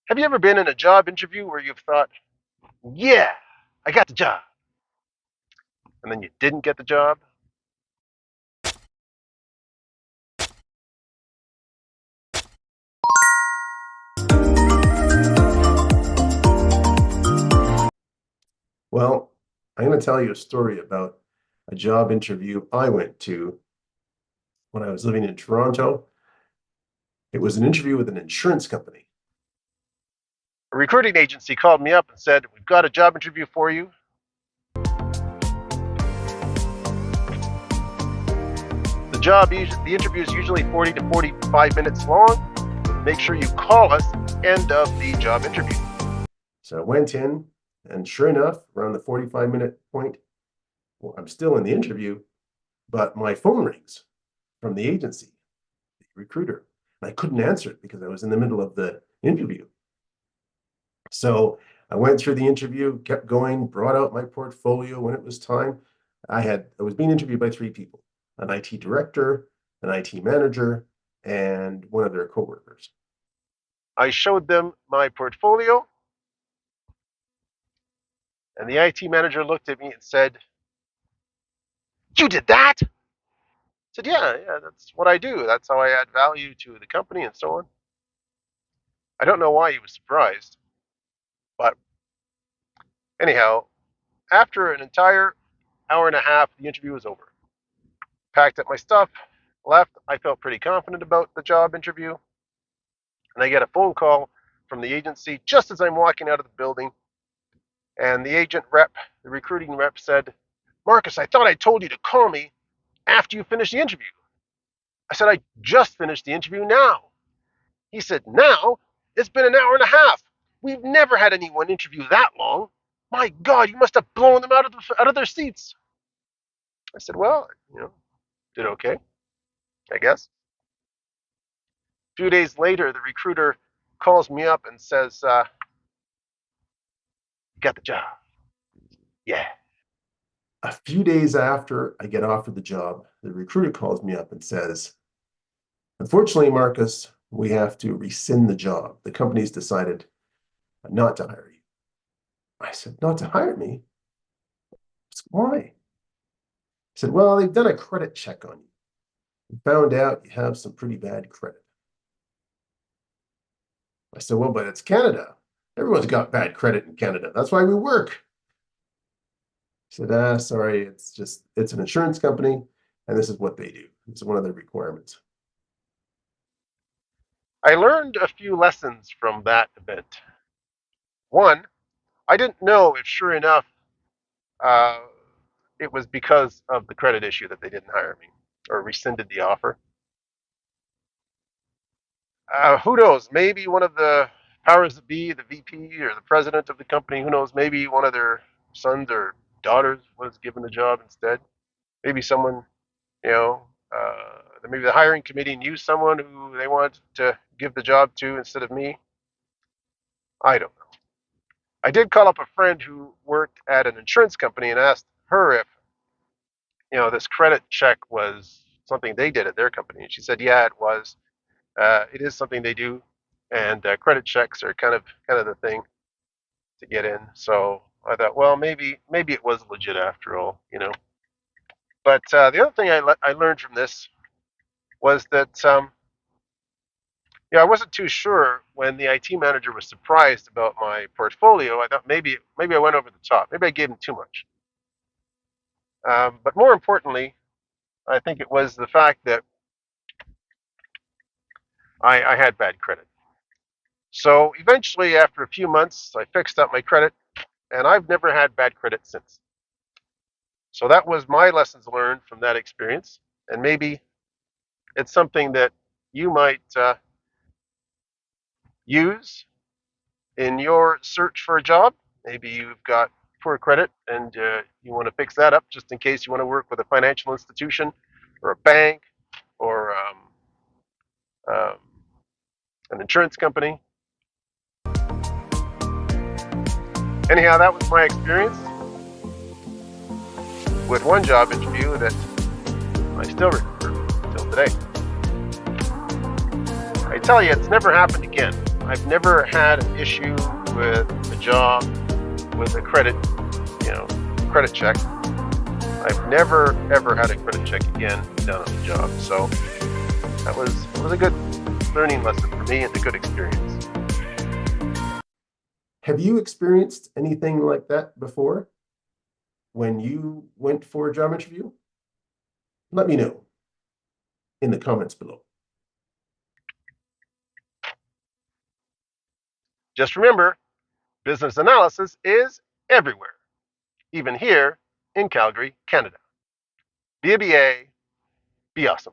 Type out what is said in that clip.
Have you ever been in a job interview where you've thought, yeah, I got the job, and then you didn't get the job? Well, I'm going to tell you a story about a job interview I went to when I was living in Toronto. It was an interview with an insurance company. A recruiting agency called me up and said, we've got a job interview for you. The interview is usually 40 to 45 minutes long. Make sure you call us at the end of the job interview. So I went in, and sure enough, around the 45-minute point, well, I'm still in the interview, but my phone rings from the agency, the recruiter, and I couldn't answer it because I was in the middle of the interview. So I went through the interview, kept going, brought out my portfolio when it was time. I was being interviewed by three people: an IT director, an IT manager, and one of their coworkers. I showed them my portfolio, and the IT manager looked at me and said, you did that? I said, yeah, that's what I do. That's how I add value to the company and so on. I don't know why he was surprised, but anyhow, after an entire hour and a half, the interview was over. Packed up my stuff, left. I felt pretty confident about the job interview, and I get a phone call from the agency just as I'm walking out of the building, and the recruiting rep said, Marcus, I thought I told you to call me after you finish the interview. I said, I just finished the interview now. He said, now? It's been an hour and a half. We've never had anyone interview that long. My God, you must have blown them out of their seats. I said, well, did okay, I guess. A few days later, the recruiter calls me up and says, you got the job. Yeah. A few days after I get offered the job, the recruiter calls me up and says, unfortunately, Marcus, we have to rescind the job. The company's decided not to hire you. I said, not to hire me? Why? He said, well, they've done a credit check on you and found out you have some pretty bad credit. I said, well, but it's Canada. Everyone's got bad credit in Canada. That's why we work. He said, sorry, it's an insurance company, and this is what they do. It's one of their requirements. I learned a few lessons from that event. One, I didn't know if sure enough it was because of the credit issue that they didn't hire me or rescinded the offer. Who knows? Maybe one of the powers that be, the VP or the president of the company, who knows? Maybe one of their sons or daughters was given the job instead. Maybe someone, maybe the hiring committee knew someone who they wanted to give the job to instead of me. I don't know. I did call up a friend who worked at an insurance company and asked her if, this credit check was something they did at their company. And she said, yeah, it was. It is something they do, and credit checks are kind of the thing to get in. So I thought, well, maybe it was legit after all, But the other thing I learned from this was that I wasn't too sure when the IT manager was surprised about my portfolio. I thought maybe I went over the top. Maybe I gave him too much. But more importantly, I think it was the fact that I had bad credit. So eventually, after a few months, I fixed up my credit, and I've never had bad credit since. So that was my lessons learned from that experience, and maybe it's something that you might use in your search for a job. Maybe you've got poor credit and you want to fix that up just in case you want to work with a financial institution or a bank or an insurance company. Anyhow, that was my experience with one job interview that I still remember till today. I tell you, it's never happened again. I've never had an issue with a job with a credit, credit check. I've never ever had a credit check again done on the job. So that was a good learning lesson for me and a good experience. Have you experienced anything like that before when you went for a job interview? Let me know in the comments below. Just remember, business analysis is everywhere, even here in Calgary, Canada. Be a BA, be awesome.